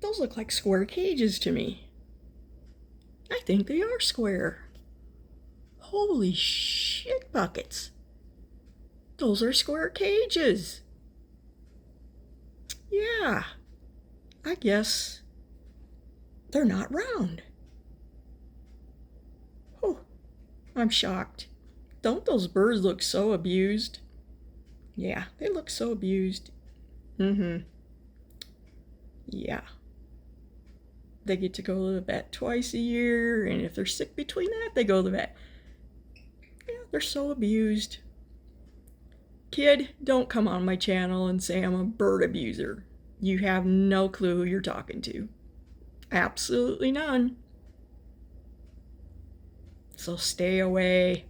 Those look like square cages to me. I think they are square. Holy shit buckets. Those are square cages. Yeah, I guess they're not round. Oh, I'm shocked. Don't those birds look so abused? Yeah, they look so abused. Yeah. They get to go to the vet twice a year, and if they're sick between that, they go to the vet. Yeah, they're so abused. Kid, don't come on my channel and say I'm a bird abuser. You have no clue who you're talking to. Absolutely none. So stay away.